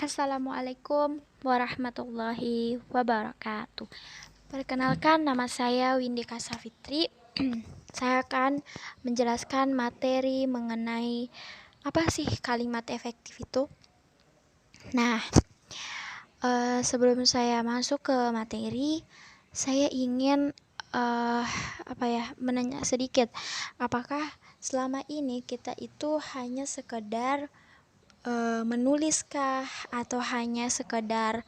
Assalamualaikum warahmatullahi wabarakatuh. Perkenalkan, nama saya Windika Safitri. Saya akan menjelaskan materi mengenai apa sih kalimat efektif itu. Nah, sebelum saya masuk ke materi, saya ingin menanya sedikit. Apakah selama ini kita itu hanya sekedar menuliskah atau hanya sekedar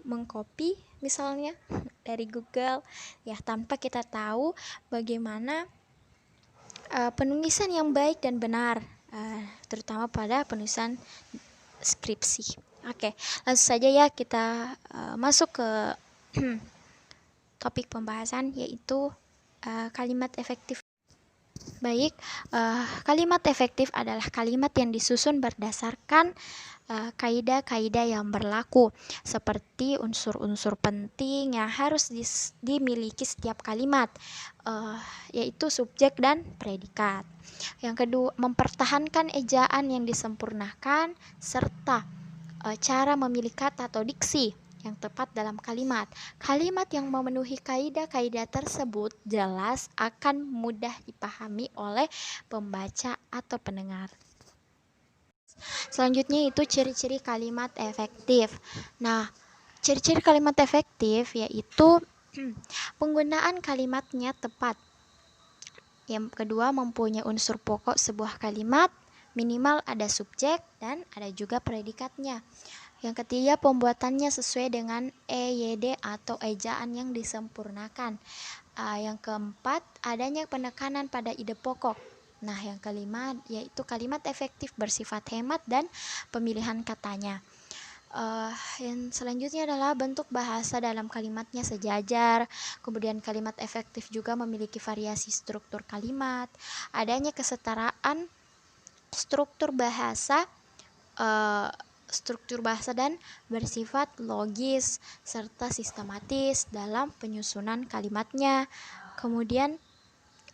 mengcopy misalnya dari Google ya, tanpa kita tahu bagaimana penulisan yang baik dan benar, terutama pada penulisan skripsi. Oke, langsung saja ya kita masuk ke topik pembahasan, yaitu kalimat efektif. Baik, kalimat efektif adalah kalimat yang disusun berdasarkan kaidah-kaidah yang berlaku, seperti unsur-unsur penting yang harus dimiliki setiap kalimat, yaitu subjek dan predikat. Yang kedua, mempertahankan ejaan yang disempurnakan, serta cara memilih kata atau diksi yang tepat dalam kalimat. Kalimat yang memenuhi kaidah-kaidah tersebut jelas akan mudah dipahami oleh pembaca atau pendengar. Selanjutnya itu ciri-ciri kalimat efektif. Nah, ciri-ciri kalimat efektif yaitu penggunaan kalimatnya tepat. Yang kedua, mempunyai unsur pokok sebuah kalimat, minimal ada subjek dan ada juga predikatnya. Yang ketiga, pembuatannya sesuai dengan EYD atau ejaan yang disempurnakan. Yang keempat, adanya penekanan pada ide pokok. Nah, yang kelima yaitu kalimat efektif bersifat hemat dan pemilihan katanya. Yang selanjutnya adalah bentuk bahasa dalam kalimatnya sejajar. Kemudian kalimat efektif juga memiliki variasi struktur kalimat, adanya kesetaraan struktur bahasa dan bersifat logis serta sistematis dalam penyusunan kalimatnya. Kemudian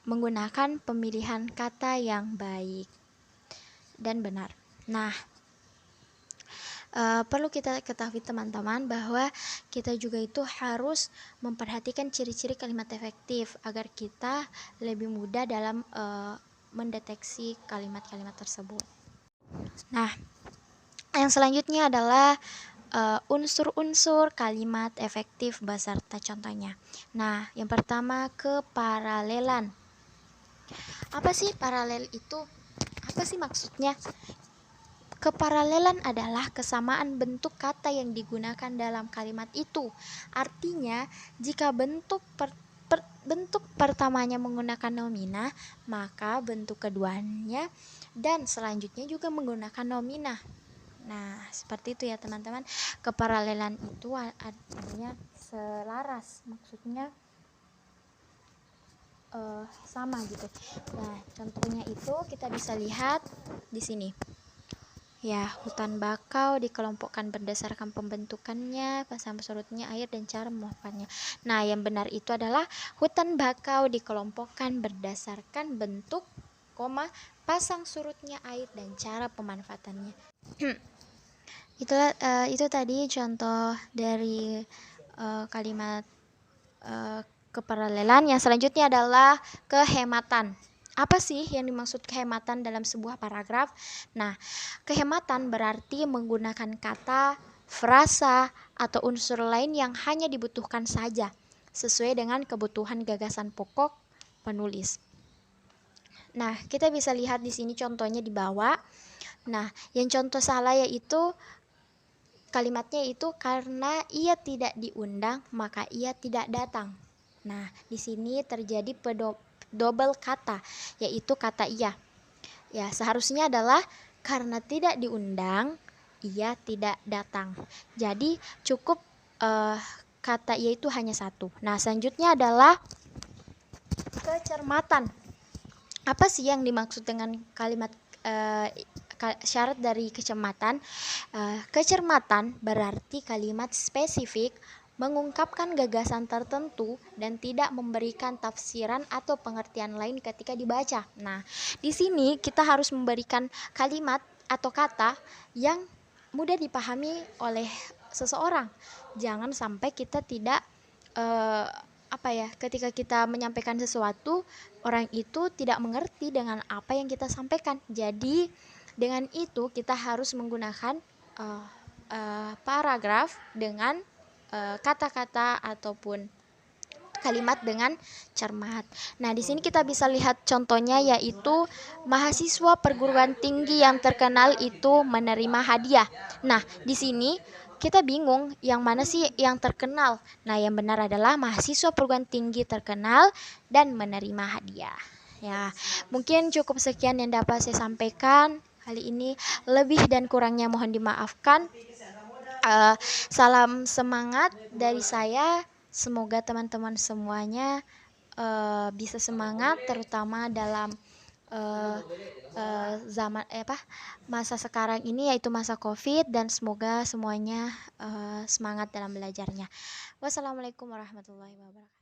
menggunakan pemilihan kata yang baik dan benar. Nah, perlu kita ketahui teman-teman bahwa kita juga itu harus memperhatikan ciri-ciri kalimat efektif agar kita lebih mudah dalam mendeteksi kalimat-kalimat tersebut. Nah, yang selanjutnya adalah unsur-unsur kalimat efektif beserta contohnya. Nah, yang pertama, keparalelan. Apa sih paralel itu? Apa sih maksudnya? Keparalelan adalah kesamaan bentuk kata yang digunakan dalam kalimat itu. Artinya, jika bentuk pertamanya menggunakan nomina, maka bentuk keduanya dan selanjutnya juga menggunakan nomina. Nah, seperti itu ya teman-teman. Keparalelan itu artinya selaras, maksudnya sama gitu. Nah, contohnya itu kita bisa lihat di sini. Ya, hutan bakau dikelompokkan berdasarkan pembentukannya, pasang surutnya air dan cara memanfaatkannya. Nah, yang benar itu adalah hutan bakau dikelompokkan berdasarkan bentuk, pasang surutnya air dan cara pemanfaatannya. Itu tadi contoh dari kalimat keparalelan. Yang selanjutnya adalah kehematan. Apa sih yang dimaksud kehematan dalam sebuah paragraf? Nah, kehematan berarti menggunakan kata, frasa, atau unsur lain yang hanya dibutuhkan saja, sesuai dengan kebutuhan gagasan pokok penulis. Nah, kita bisa lihat di sini contohnya di bawah. Nah, yang contoh salah yaitu kalimatnya itu karena ia tidak diundang maka ia tidak datang. Nah, di sini terjadi double kata, yaitu kata ia. Ya, seharusnya adalah karena tidak diundang ia tidak datang. Jadi cukup kata ia itu hanya satu. Nah, selanjutnya adalah kecermatan. Apa sih yang dimaksud dengan kalimat syarat dari kecermatan? Kecermatan berarti kalimat spesifik, mengungkapkan gagasan tertentu dan tidak memberikan tafsiran atau pengertian lain ketika dibaca. Nah, di sini kita harus memberikan kalimat atau kata yang mudah dipahami oleh seseorang. Jangan sampai kita tidak ketika kita menyampaikan sesuatu, orang itu tidak mengerti dengan apa yang kita sampaikan. Jadi dengan itu kita harus menggunakan paragraf dengan kata-kata ataupun kalimat dengan cermat. Nah, di sini kita bisa lihat contohnya, yaitu mahasiswa perguruan tinggi yang terkenal itu menerima hadiah. Nah, di sini kita bingung yang mana sih yang terkenal. Nah, yang benar adalah mahasiswa perguruan tinggi terkenal dan menerima hadiah. Ya, mungkin cukup sekian yang dapat saya sampaikan kali ini. Lebih dan kurangnya mohon dimaafkan. Salam semangat dari saya. Semoga teman-teman semuanya bisa semangat, terutama dalam zaman masa sekarang ini, yaitu masa COVID, dan semoga semuanya semangat dalam belajarnya. Wassalamualaikum warahmatullahi wabarakatuh.